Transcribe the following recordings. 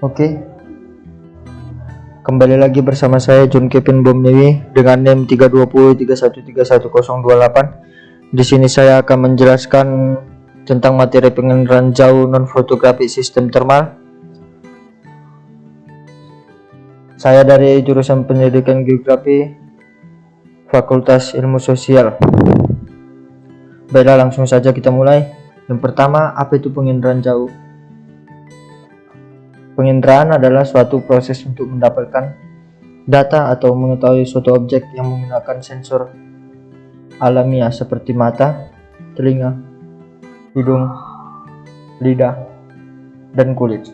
Oke, kembali lagi bersama saya John Kevin Bomnewi dengan NIM 32031313028. Di sini saya akan menjelaskan tentang materi pengendaraan jauh non fotografik sistem thermal. Saya dari jurusan Pendidikan Geografi Fakultas Ilmu Sosial. Baiklah, langsung saja kita mulai. Yang pertama, apa itu penginderaan jauh? Penginderaan adalah suatu proses untuk mendapatkan data atau mengetahui suatu objek yang menggunakan sensor alamiah seperti mata, telinga, hidung, lidah, dan kulit,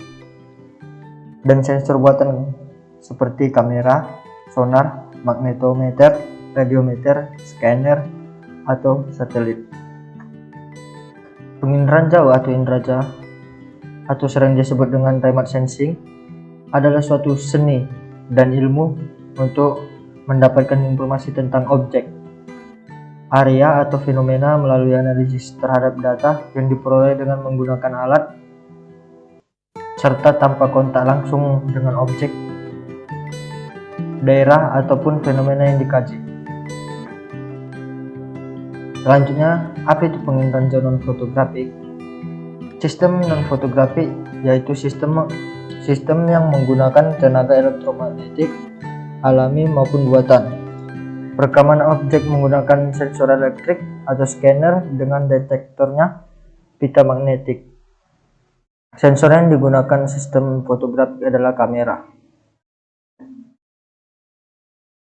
dan sensor buatan seperti kamera, sonar, magnetometer, radiometer, scanner, atau satelit. Penginderaan jauh atau indera atau sering disebut dengan remote sensing adalah suatu seni dan ilmu untuk mendapatkan informasi tentang objek, area atau fenomena melalui analisis terhadap data yang diperoleh dengan menggunakan alat serta tanpa kontak langsung dengan objek, daerah ataupun fenomena yang dikaji. Selanjutnya, apa itu penginderaan jauh non fotografik? Sistem non-fotografik yaitu sistem yang menggunakan tenaga elektromagnetik alami maupun buatan. Perekaman objek menggunakan sensor elektrik atau scanner dengan detektornya pita magnetik. Sensor yang digunakan sistem fotografik adalah kamera.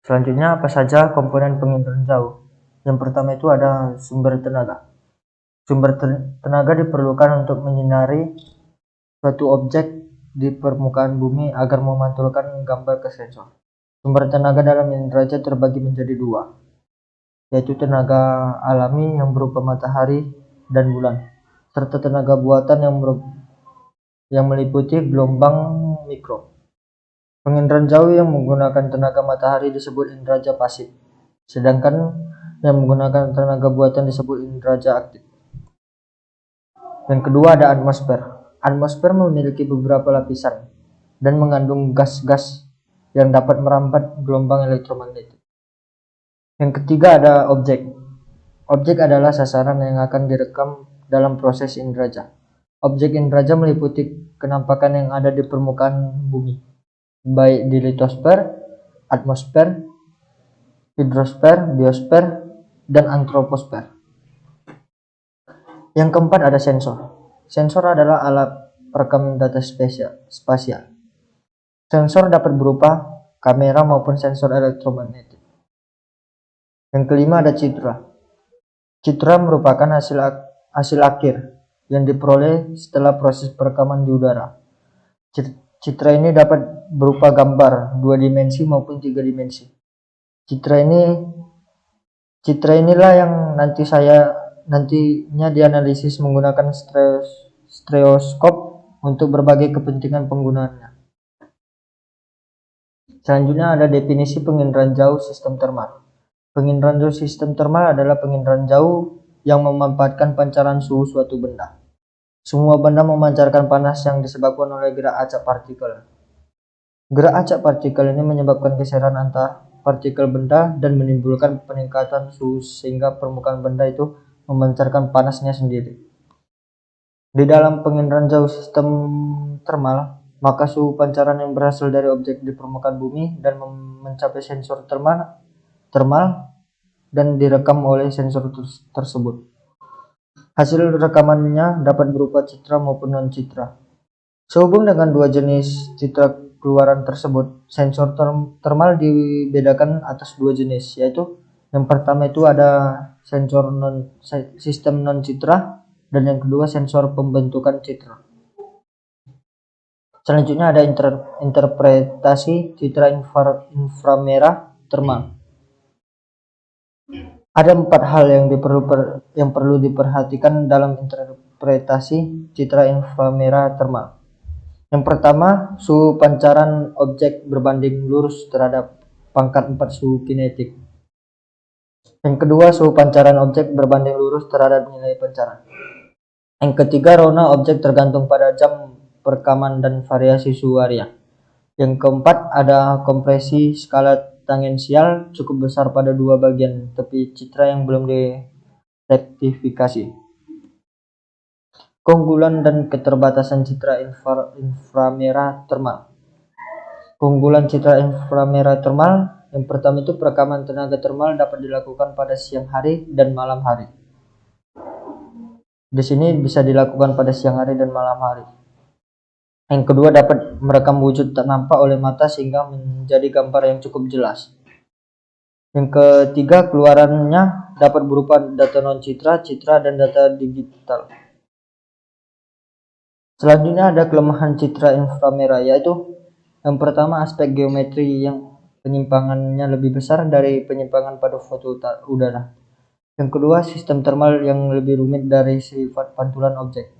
Selanjutnya, apa saja komponen penginderaan jauh? Yang pertama itu ada sumber tenaga. Sumber tenaga diperlukan untuk menyinari suatu objek di permukaan bumi agar memantulkan gambar ke sensor. Sumber tenaga dalam indera terbagi menjadi dua, yaitu tenaga alami yang berupa matahari dan bulan, serta tenaga buatan yang meliputi gelombang mikro. Penginderaan jauh yang menggunakan tenaga matahari disebut indera pasif, sedangkan yang menggunakan tenaga buatan disebut indera aktif. Yang kedua ada atmosfer. Atmosfer memiliki beberapa lapisan dan mengandung gas-gas yang dapat merambat gelombang elektromagnetik. Yang ketiga ada objek. Objek adalah sasaran yang akan direkam dalam proses indera. Objek indera meliputi kenampakan yang ada di permukaan bumi, baik di litosfer, atmosfer, hidrosfer, biosfer, dan antroposfer. Yang keempat ada sensor. Sensor adalah alat perekam data spasial. Sensor dapat berupa kamera maupun sensor elektromagnetik. Yang kelima ada citra. Citra merupakan hasil akhir yang diperoleh setelah proses perekaman di udara. Citra ini dapat berupa gambar 2 dimensi maupun 3 dimensi. Citra inilah yang nantinya dianalisis menggunakan stereoskop untuk berbagai kepentingan penggunaannya. Selanjutnya ada definisi penginderaan jauh sistem thermal. Penginderaan jauh sistem thermal adalah penginderaan jauh yang memanfaatkan pancaran suhu suatu benda. Semua benda memancarkan panas yang disebabkan oleh gerak acak partikel. Gerak acak partikel ini menyebabkan geseran antar partikel benda dan menimbulkan peningkatan suhu sehingga permukaan benda itu memancarkan panasnya sendiri. Di dalam penginderaan jauh sistem thermal, maka suhu pancaran yang berasal dari objek di permukaan bumi dan mencapai sensor thermal dan direkam oleh sensor tersebut. Hasil rekamannya dapat berupa citra maupun non-citra. Sehubung dengan dua jenis citra keluaran tersebut, sensor thermal dibedakan atas dua jenis, yaitu yang pertama itu ada sistem non-citra dan yang kedua sensor pembentukan citra. Selanjutnya ada interpretasi citra inframerah thermal. Ada 4 hal yang perlu diperhatikan dalam interpretasi citra inframerah thermal. Yang pertama, suhu pancaran objek berbanding lurus terhadap pangkat 4 suhu kinetik. Yang kedua, suhu pancaran objek berbanding lurus terhadap nilai pancaran. Yang ketiga, rona objek tergantung pada jam perekaman dan variasi suhu area. Yang keempat ada kompresi skala tangensial cukup besar pada dua bagian tepi citra yang belum direktifikasi. Keunggulan dan keterbatasan citra inframerah termal. Keunggulan citra inframerah termal, yang pertama itu perekaman tenaga termal dapat dilakukan pada siang hari dan malam hari. Di sini bisa dilakukan pada siang hari dan malam hari. Yang kedua dapat merekam wujud tak nampak oleh mata sehingga menjadi gambar yang cukup jelas. Yang ketiga keluarannya dapat berupa data non citra, citra dan data digital. Selanjutnya ada kelemahan citra inframerah, yaitu yang pertama aspek geometri yang penyimpangannya lebih besar dari penyimpangan pada foto udara. Yang kedua sistem termal yang lebih rumit dari sifat pantulan objek.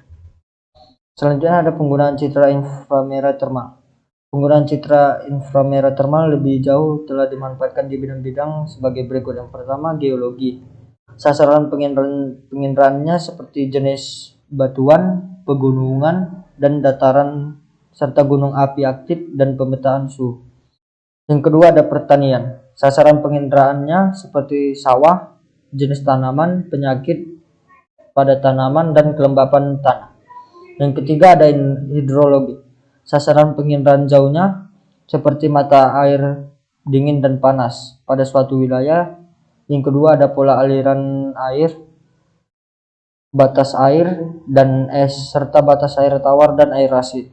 Selanjutnya ada penggunaan citra inframerah termal. Penggunaan citra inframerah termal lebih jauh telah dimanfaatkan di bidang-bidang sebagai berikut. Yang pertama geologi. Sasaran penginderaannya seperti jenis batuan, pegunungan, dan dataran serta gunung api aktif dan pemetaan suhu. Yang kedua ada pertanian. Sasaran penginderaannya seperti sawah, jenis tanaman, penyakit pada tanaman, dan kelembapan tanah. Yang ketiga ada hidrologi. Sasaran penginderaan jauhnya seperti mata air dingin dan panas pada suatu wilayah. Yang kedua ada pola aliran air, batas air dan es, serta batas air tawar dan air asid.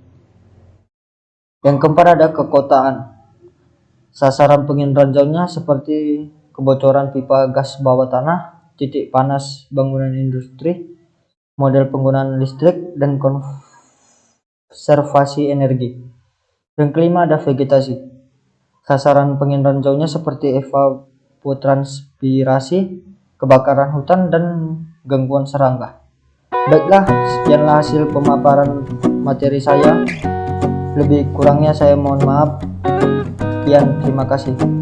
Yang keempat ada kekotaan. Sasaran penginderaan jauhnya seperti kebocoran pipa gas bawah tanah, titik panas bangunan industri, model penggunaan listrik, dan konservasi energi. Yang kelima ada vegetasi. Sasaran penginderaan jauhnya seperti evapotranspirasi, kebakaran hutan, dan gangguan serangga. Baiklah, sekianlah hasil pemaparan materi saya. Lebih kurangnya saya mohon maaf. Sekian, terima kasih.